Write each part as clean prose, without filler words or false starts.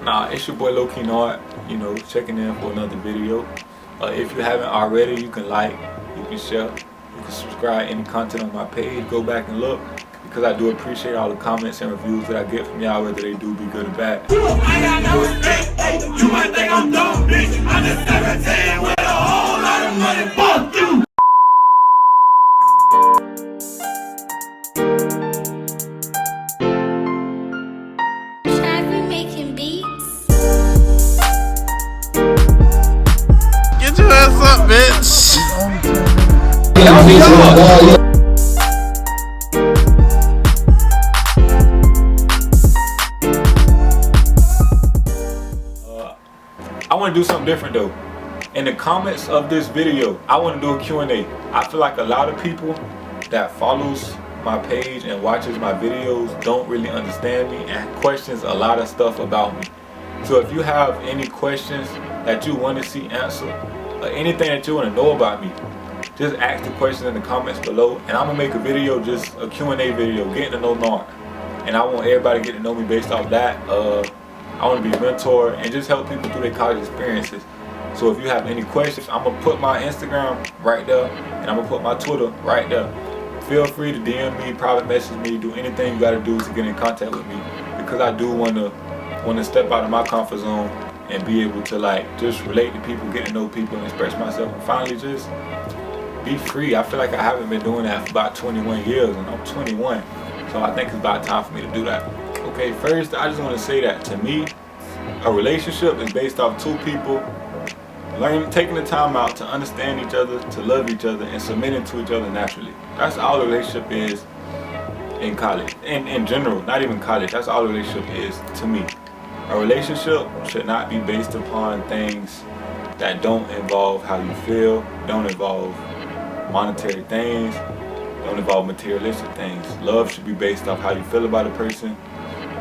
Nah, it's your boy Low-Key Nard, you know, checking in for another video. If you haven't already, you can like, you can share, you can subscribe any content on my page. Go back and look, because I do appreciate all the comments and reviews that I get from y'all, whether they do be good or bad. I got no respect, you might think I'm dumb, bitch. I'm just 17 with a whole lot of money, fuck you. Get your ass up, bitch! I want to do something different though. In the comments of this video, I want to do a Q&A. I feel like a lot of people that follows my page and watches my videos don't really understand me and questions a lot of stuff about me. So if you have any questions that you want to see answered, or anything that you want to know about me, just ask the question in the comments below, and I'm gonna make a video, just a Q&A video, getting to know Nard. And I want everybody to get to know me based off that. I want to be a mentor and just help people through their college experiences. So if you have any questions, I'm gonna put my Instagram right there, and I'm gonna put my Twitter right there. Feel free to DM me, private message me, do anything you gotta do to get in contact with me, because I do want to step out of my comfort zone and be able to like just relate to people, get to know people, and express myself, and finally just be free. I feel like I haven't been doing that for about 21 years, and I'm 21, so I think it's about time for me to do that. Okay, first I just want to say that to me, a relationship is based off two people taking the time out to understand each other, to love each other, and submitting to each other naturally. That's all a relationship is in college, in general, not even college. That's all a relationship is to me. A relationship should not be based upon things that don't involve how you feel, don't involve monetary things, don't involve materialistic things. Love should be based off how you feel about a person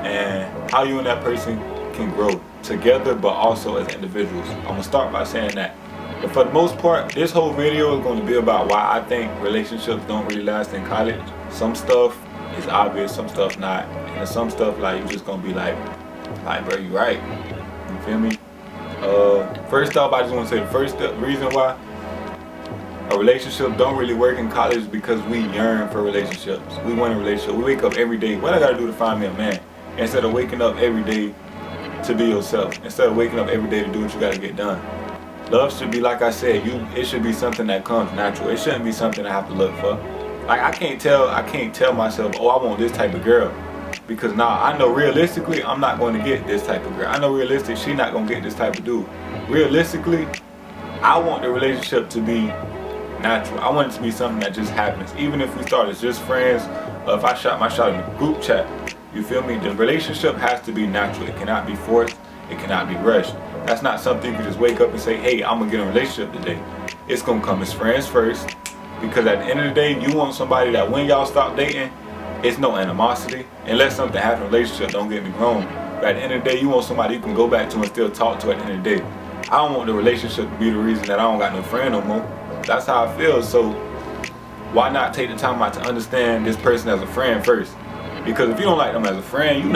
and how you and that person can grow together, but also as individuals. I'm gonna start by saying that. But for the most part, this whole video is going to be about why I think relationships don't really last in college. Some stuff is obvious, some stuff not, and there's some stuff like you just gonna be like bro, you right. You feel me? First off, I just want to say the first reason why a relationship don't really work in college is because we yearn for relationships. We want a relationship. We wake up every day, what I gotta do to find me a man? Instead of waking up every day to be yourself. Instead of waking up every day to do what you gotta get done. Love should be, like I said, it should be something that comes natural. It shouldn't be something I have to look for. Like I can't tell myself, oh, I want this type of girl. Because now I know realistically I'm not going to get this type of girl. I know realistically she's not going to get this type of dude. Realistically, I want the relationship to be natural. I want it to be something that just happens. Even if we start as just friends, if I shot my shot in the group chat, you feel me? The relationship has to be natural. It cannot be forced. It cannot be rushed. That's not something you can just wake up and say, hey, I'm going to get in a relationship today. It's going to come as friends first. Because at the end of the day, you want somebody that when y'all stop dating, it's no animosity. Unless something happens in a relationship, don't get me wrong. But at the end of the day, you want somebody you can go back to and still talk to at the end of the day. I don't want the relationship to be the reason that I don't got no friend no more. That's how I feel. So why not take the time out to understand this person as a friend first? Because if you don't like them as a friend, you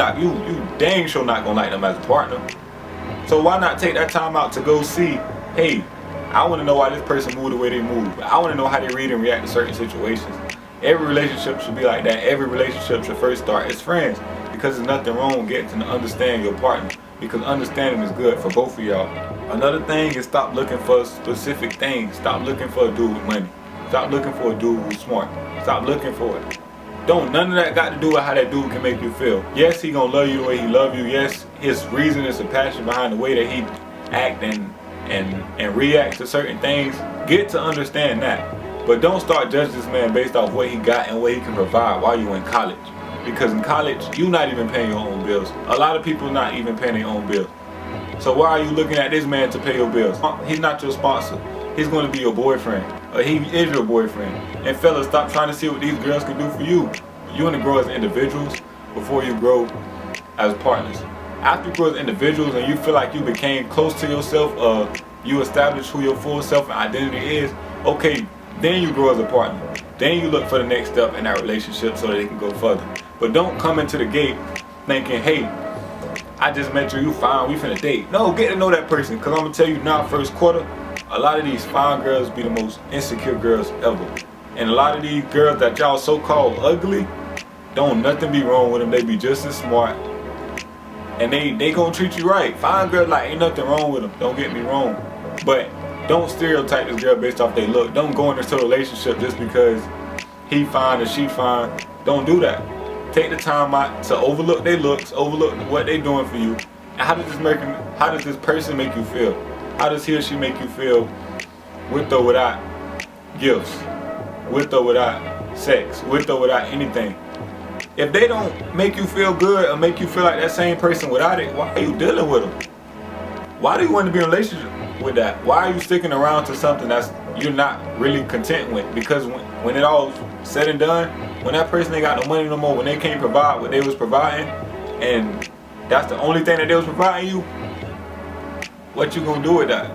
dang sure not gonna like them as a partner. So why not take that time out to go see, hey, I want to know why this person moved the way they move. I want to know how they read and react to certain situations. Every relationship should be like that. Every relationship should first start as friends, because there's nothing wrong with getting to understand your partner, because understanding is good for both of y'all. Another thing is stop looking for specific things. Stop looking for a dude with money. Stop looking for a dude who's smart. Stop looking for it. None of that got to do with how that dude can make you feel. Yes, he gonna love you the way he love you. Yes, his reason is a passion behind the way that he act and react to certain things. Get to understand that. But don't start judging this man based off what he got and what he can provide while you in college. Because in college, you're not even paying your own bills. A lot of people not even paying their own bills. So why are you looking at this man to pay your bills? He's not your sponsor. He's going to be your boyfriend. Or he is your boyfriend. And fellas, stop trying to see what these girls can do for you. You want to grow as individuals before you grow as partners. After you grow as individuals and you feel like you became close to yourself, you establish who your full self and identity is, okay, then you grow as a partner. Then you look for the next step in that relationship so that it can go further. But don't come into the gate thinking, hey, I just met you, you fine, we finna date. No, get to know that person. Cause I'm gonna tell you now, first quarter, a lot of these fine girls be the most insecure girls ever. And a lot of these girls that y'all so-called ugly, don't nothing be wrong with them. They be just as smart. And they gonna treat you right. Fine girls, like, ain't nothing wrong with them. Don't get me wrong. But don't stereotype this girl based off their look. Don't go into a relationship just because he fine or she fine. Don't do that. Take the time out to overlook their looks, overlook what they doing for you. And how does this person make you feel? How does he or she make you feel with or without gifts? With or without sex? With or without anything? If they don't make you feel good or make you feel like that same person without it, why are you dealing with them? Why do you want to be in a relationship with that? Why are you sticking around to something that's you're not really content with? Because when it all said and done, when that person ain't got no money no more, when they can't provide what they was providing, and that's the only thing that they was providing you, what you gonna do with that?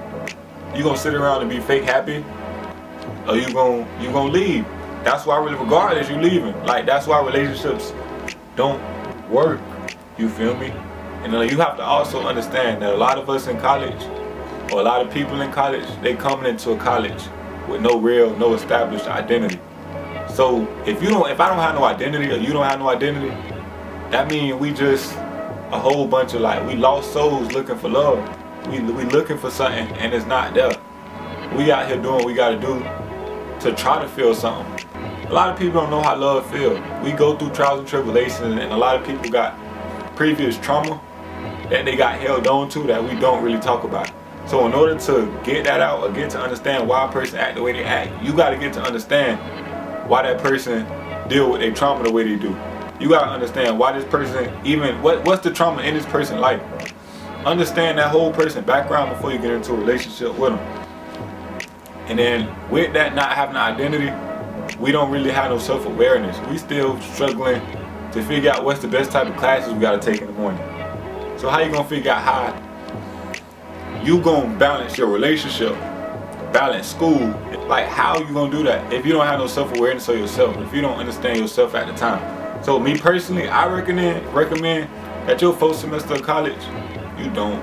You gonna sit around and be fake happy, or you gonna leave? That's why, regardless, you leaving. Like, that's why relationships don't work. You feel me? And you have to also understand that a lot of us in college, or a lot of people in college, they coming into a college with no established identity. So if I don't have no identity, or you don't have no identity, that means we just a whole bunch of, like, we lost souls looking for love. We looking for something and it's not there. We out here doing what we gotta do to try to feel something. A lot of people don't know how love feels. We go through trials and tribulations, and a lot of people got previous trauma that they got held on to that we don't really talk about. So in order to get that out, or get to understand why a person act the way they act, you got to get to understand why that person deal with their trauma the way they do. You got to understand why this person what's the trauma in this person's life. Understand that whole person's background before you get into a relationship with them. And then with that not having an identity, we don't really have no self-awareness. We still struggling to figure out what's the best type of classes we got to take in the morning. So how you gonna figure out how you gonna balance your relationship, balance school? Like, how you gonna do that if you don't have no self-awareness of yourself, if you don't understand yourself at the time? So me personally, I recommend that your first semester of college, you don't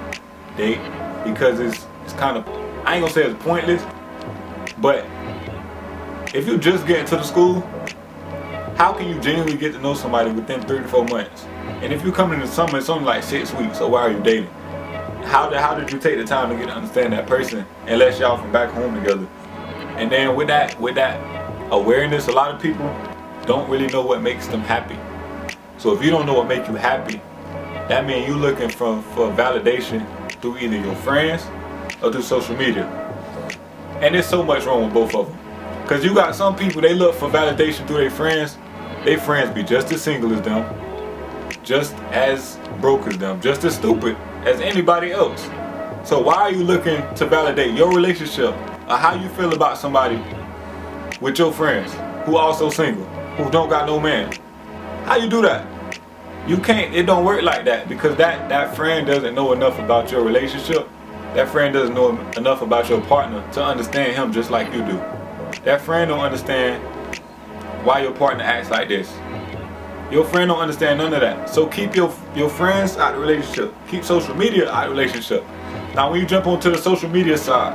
date, because it's kind of, I ain't gonna say it's pointless, but if you just get into the school, how can you genuinely get to know somebody within 3 to 4 months? And if you come in the summer, it's only like 6 weeks, so why are you dating? How did you take the time to get to understand that person, unless y'all from back home together? And then with that awareness, a lot of people don't really know what makes them happy. So if you don't know what makes you happy, that means you looking for validation through either your friends or through social media. And there's so much wrong with both of them. Because you got some people, they look for validation through their friends. Their friends be just as single as them, just as broke as them, just as stupid as anybody else. So why are you looking to validate your relationship or how you feel about somebody with your friends who also single, who don't got no man? How you do that? You can't, it don't work like that, because that friend doesn't know enough about your relationship. That friend doesn't know enough about your partner to understand him just like you do. That friend don't understand why your partner acts like this. Your friend don't understand none of that. So keep your friends out of the relationship. Keep social media out of the relationship. Now when you jump onto the social media side,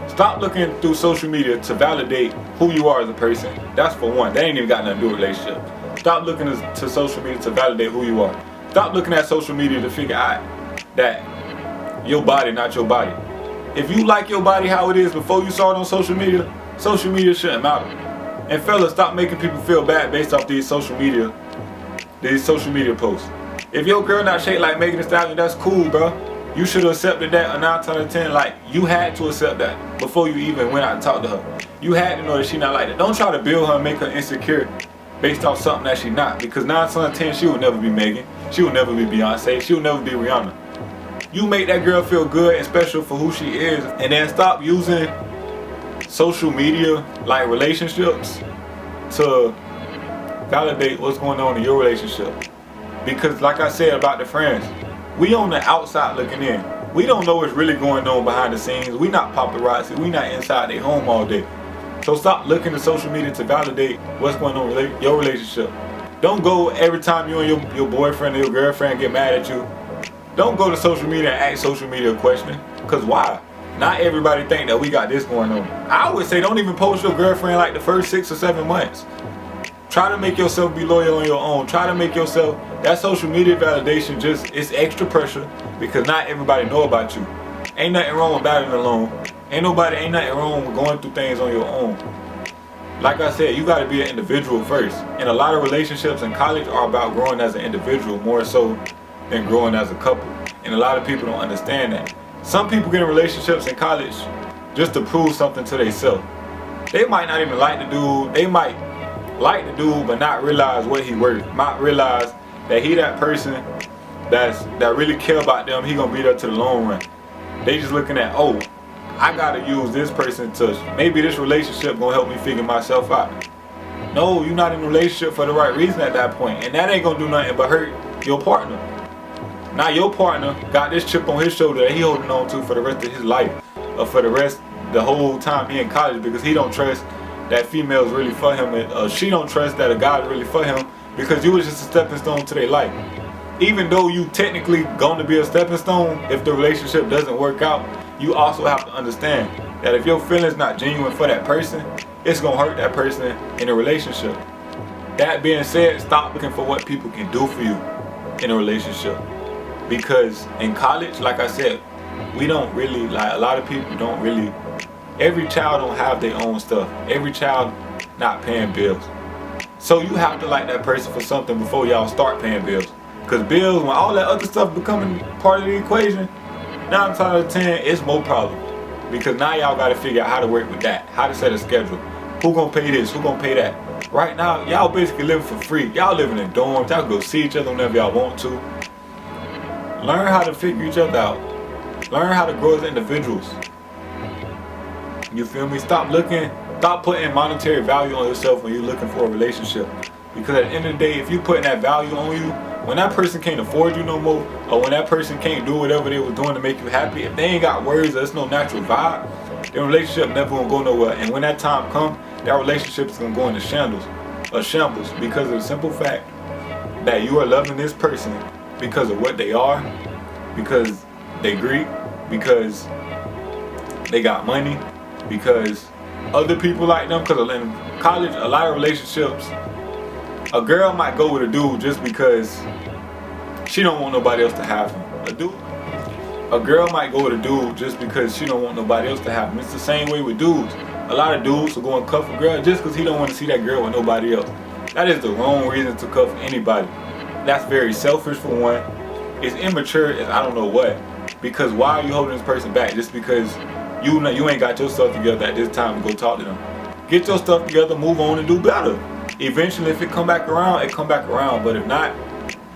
stop looking through social media to validate who you are as a person. That's for one. That ain't even got nothing to do with relationship. Stop looking to social media to validate who you are. Stop looking at social media to figure out that your body, not your body. If you like your body how it is before you saw it on social media shouldn't matter. And fellas, stop making people feel bad based off these social media posts. If your girl not shaped like Megan Thee Stallion, that's cool, bro. You should have accepted that a 9 out of 10. Like, you had to accept that before you even went out and talked to her. You had to know that she not like that. Don't try to build her and make her insecure based off something that she not. Because 9 out of 10, she will never be Megan. She will never be Beyonce. She will never be Rihanna. You make that girl feel good and special for who she is, and then stop using social media, like relationships, to validate what's going on in your relationship. Because like I said about the friends, we on the outside looking in. We don't know what's really going on behind the scenes. We not paparazzi. We not inside their home all day. So stop looking to social media to validate what's going on in your relationship. Don't go every time you and your boyfriend or your girlfriend get mad at you. Don't go to social media and ask social media a question. Cause why? Not everybody think that we got this going on. I would say don't even post your girlfriend like the first 6 or 7 months. Try to make yourself be loyal on your own. Try to make yourself, that social media validation it's extra pressure because not everybody know about you. Ain't nothing wrong with battling alone. Ain't nothing wrong with going through things on your own. Like I said, you gotta be an individual first. And a lot of relationships in college are about growing as an individual more so than growing as a couple. And a lot of people don't understand that. Some people get in relationships in college just to prove something to themselves. They might not even like the dude. They might like the dude but not realize what he worth. Might realize that he that person that really care about them, he gonna be there to the long run. They just looking at, oh, I gotta use this person to, maybe this relationship gonna help me figure myself out. No, you're not in a relationship for the right reason at that point. And that ain't gonna do nothing but hurt your partner. Now your partner got this chip on his shoulder that he holding on to for the rest of his life. Or for the whole time he in college, because he don't trust that female's really for him. And she don't trust that a guy's really for him because you was just a stepping stone to their life. Even though you technically going to be a stepping stone, if the relationship doesn't work out, you also have to understand that if your feelings not genuine for that person, it's going to hurt that person in a relationship. That being said, stop looking for what people can do for you in a relationship. Because in college, like I said, we don't really, like a lot of people don't really, every child don't have their own stuff. Every child not paying bills. So you have to like that person for something before y'all start paying bills. Because bills, when all that other stuff becoming part of the equation, 9 times out of 10, it's more problems. Because now y'all got to figure out how to work with that, how to set a schedule. Who gonna pay this? Who gonna pay that? Right now, y'all basically living for free. Y'all living in dorms. Y'all go see each other whenever y'all want to. Learn how to figure each other out. Learn how to grow as individuals. You feel me? Stop putting monetary value on yourself when you're looking for a relationship. Because at the end of the day, if you putting that value on you, when that person can't afford you no more, or when that person can't do whatever they was doing to make you happy, if they ain't got words or it's no natural vibe, their relationship never gonna go nowhere. And when that time comes, that relationship is gonna go into shambles because of the simple fact that you are loving this person because of what they are, because they Greek, because they got money, because other people like them. Because in college, a lot of relationships, a girl might go with a dude just because she don't want nobody else to have him. A girl might go with a dude just because she don't want nobody else to have him. It's the same way with dudes. A lot of dudes will go and cuff a girl just because he don't want to see that girl with nobody else. That is the wrong reason to cuff anybody. That's very selfish for one. It's immature as I don't know what. Because why are you holding this person back just because you ain't got your stuff together at this time to go talk to them? Get your stuff together, move on, and do better. Eventually, if it come back around, it come back around. But if not,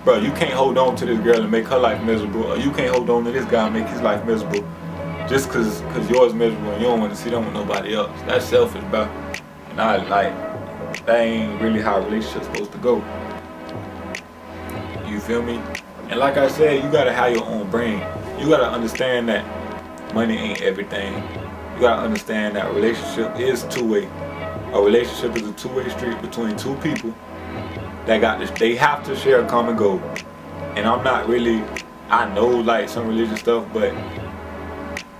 bro, you can't hold on to this girl and make her life miserable, or you can't hold on to this guy and make his life miserable just cause yours miserable and you don't want to see them with nobody else. That's selfish, bro. And that ain't really how a relationship's supposed to go. You feel me? And like I said, you gotta have your own brain. You gotta understand that money ain't everything. You gotta understand that a relationship is two-way. A relationship is a two-way street between two people that got this. They have to share a common goal. And I'm not really, I know like some religious stuff, but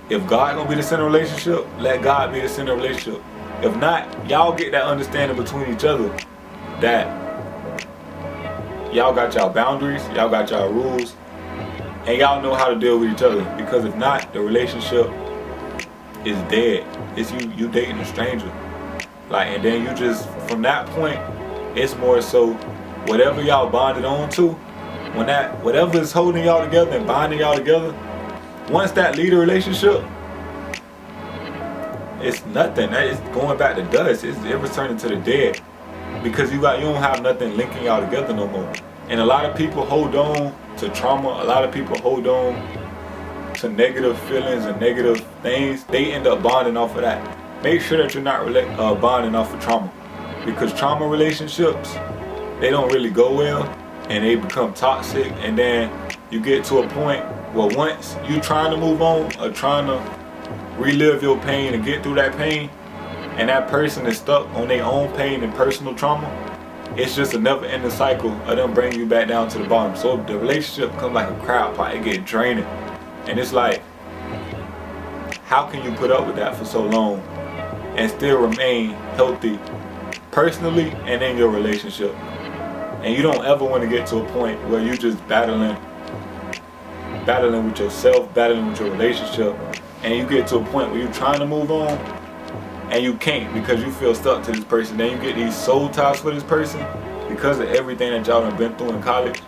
if God gonna be the center of relationship, let God be the center of relationship. If not, y'all get that understanding between each other that y'all got y'all boundaries, y'all got y'all rules, and y'all know how to deal with each other. Because if not, the relationship is dead. It's you dating a stranger. Like, and then you just, from that point, it's more so whatever y'all bonded on to, when that, whatever is holding y'all together and bonding y'all together, once that lead a relationship, it's nothing. That is going back to dust. It returning to the dead. Because you don't have nothing linking y'all together no more. And a lot of people hold on to trauma. A lot of people hold on to negative feelings and negative things. They end up bonding off of that. Make sure that you're not bonding off of trauma. Because trauma relationships, they don't really go well. And they become toxic. And then you get to a point where once you trying to move on or trying to relive your pain and get through that pain, and that person is stuck on their own pain and personal trauma, it's just a never-ending cycle of them bringing you back down to the bottom. So the relationship becomes like a crowd pot. It gets draining, and it's like, how can you put up with that for so long and still remain healthy personally and in your relationship? And you don't ever want to get to a point where you're just battling with yourself, battling with your relationship, and you get to a point where you're trying to move on and you can't because you feel stuck to this person. Then you get these soul ties for this person because of everything that y'all have been through in college,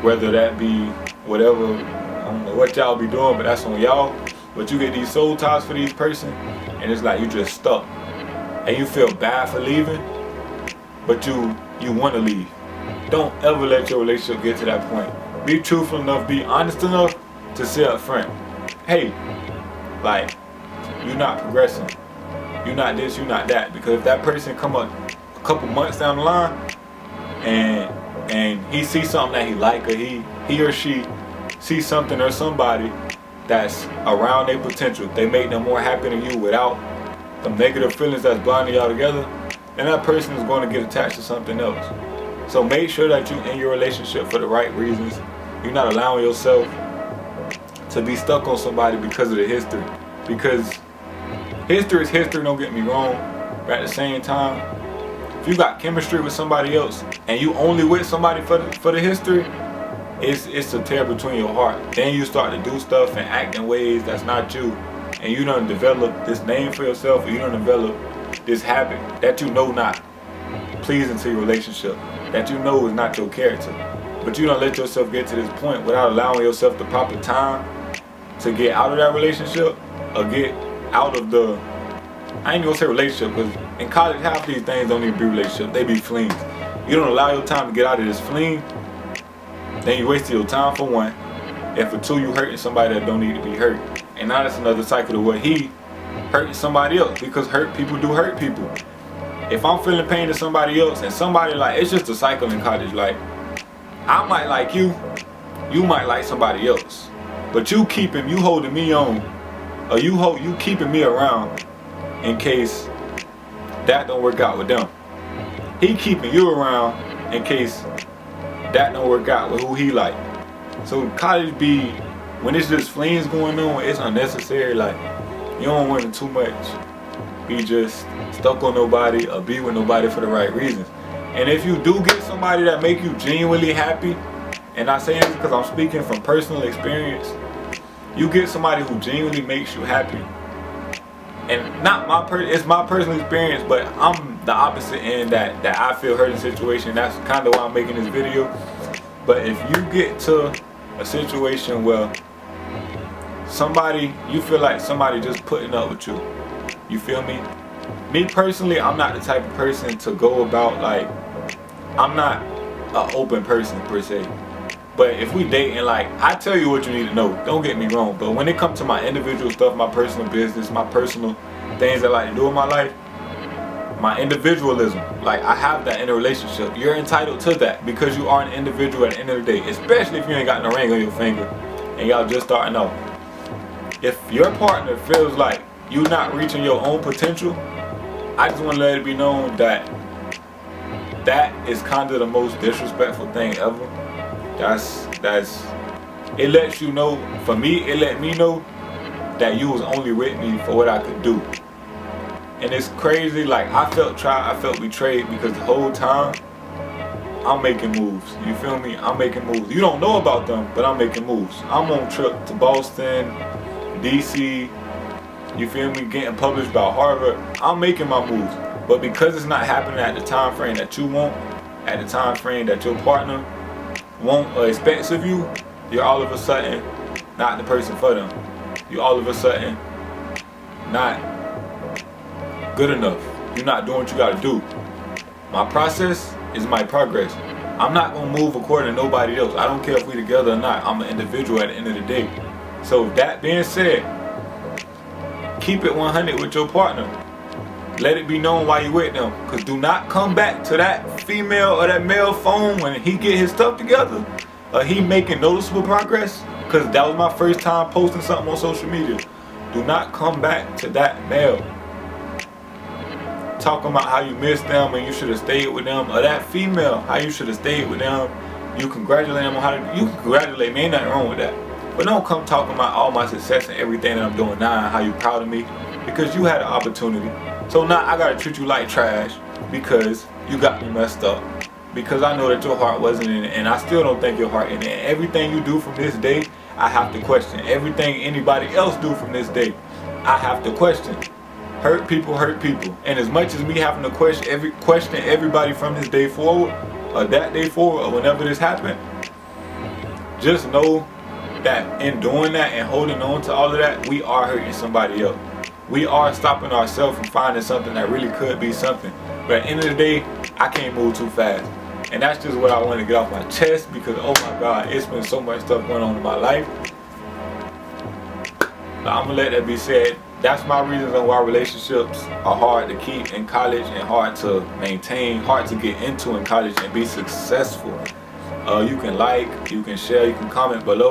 whether that be whatever, I don't know what y'all be doing, but that's on y'all. But you get these soul ties for these person, and it's like you just stuck, and you feel bad for leaving, but you want to leave. Don't ever let your relationship get to that point. Be truthful enough, be honest enough to say up front, hey, like, you're not progressing, you're not this, you're not that. Because if that person come up a couple months down the line and he sees something that he like, or he or she sees something or somebody that's around their potential, they make them more happy than you without the negative feelings that's blinding y'all together, then that person is going to get attached to something else. So make sure that you're in your relationship for the right reasons. You're not allowing yourself to be stuck on somebody because of the history. Because history is history, don't get me wrong. But at the same time, if you got chemistry with somebody else and you only with somebody for the history, it's a tear between your heart. Then you start to do stuff and act in ways that's not you, and you don't develop this name for yourself, or you don't develop this habit that you know not pleasing to your relationship, that you know is not your character. But you don't let yourself get to this point without allowing yourself the proper time to get out of that relationship, or get out of the, I ain't gonna say relationship, because in college half these things don't even be relationships, they be flings. You don't allow your time to get out of this fling, then you wasted your time for one, and for two, you hurting somebody that don't need to be hurt. And now that's another cycle to what he hurting somebody else, because hurt people do hurt people. If I'm feeling pain to somebody else, and somebody, like, it's just a cycle in college. Like, I might like you, you might like somebody else, but you holding me on, or you keeping me around in case that don't work out with them. He keeping you around in case that don't work out with who he like. So college be, when it's just flings going on, it's unnecessary. Like, you don't want to too much be just stuck on nobody or be with nobody for the right reasons. And if you do get somebody that make you genuinely happy, and I say this because I'm speaking from personal experience, you get somebody who genuinely makes you happy, and not it's my personal experience, but I'm the opposite end that I feel hurt in a situation. That's kind of why I'm making this video. But if you get to a situation where you feel like somebody just putting up with you, you feel me? Me personally, I'm not the type of person to go about, like, I'm not an open person per se. But if we dating, like, I tell you what you need to know, don't get me wrong. But when it comes to my individual stuff, my personal business, my personal things I like to do in my life, my individualism, like, I have that in a relationship. You're entitled to that because you are an individual at the end of the day, especially if you ain't got no ring on your finger and y'all just starting out. If your partner feels like you're not reaching your own potential, I just want to let it be known that that is kind of the most disrespectful thing ever. It lets you know, for me, it let me know that you was only with me for what I could do. And it's crazy, like, I felt betrayed because the whole time I'm making moves. You feel me? I'm making moves. You don't know about them, but I'm making moves. I'm on trip to Boston, DC, you feel me, getting published by Harvard. I'm making my moves. But because it's not happening at the time frame that you want, at the time frame that your partner want or expects of you, you're all of a sudden not the person for them. You're all of a sudden not good enough. You're not doing what you gotta do. My process is my progress. I'm not gonna move according to nobody else. I don't care if we together or not. I'm an individual at the end of the day. So that being said, keep it 100 with your partner. Let it be known why you with them. Cause do not come back to that female or that male phone when he get his stuff together, or he making noticeable progress. Cause that was my first time posting something on social media. Do not come back to that male talking about how you missed them and you should have stayed with them, or that female, how you should have stayed with them, you congratulate them on how you can congratulate me, ain't nothing wrong with that. But don't come talking about all my success and everything that I'm doing now and how you proud of me, because you had an opportunity. So now I gotta treat you like trash because you got me messed up. Because I know that your heart wasn't in it, and I still don't think your heart in it. And everything you do from this day, I have to question. Everything anybody else do from this day, I have to question. Hurt people, and as much as me having to question everybody from this day forward, or that day forward, or whenever this happened, just know that in doing that and holding on to all of that, we are hurting somebody else. We are stopping ourselves from finding something that really could be something. But at the end of the day, I can't move too fast. And that's just what I want to get off my chest, because oh my God, it's been so much stuff going on in my life. But I'm gonna let that be said. That's my reasons on why relationships are hard to keep in college and hard to maintain, hard to get into in college and be successful. You can like, you can share, you can comment below.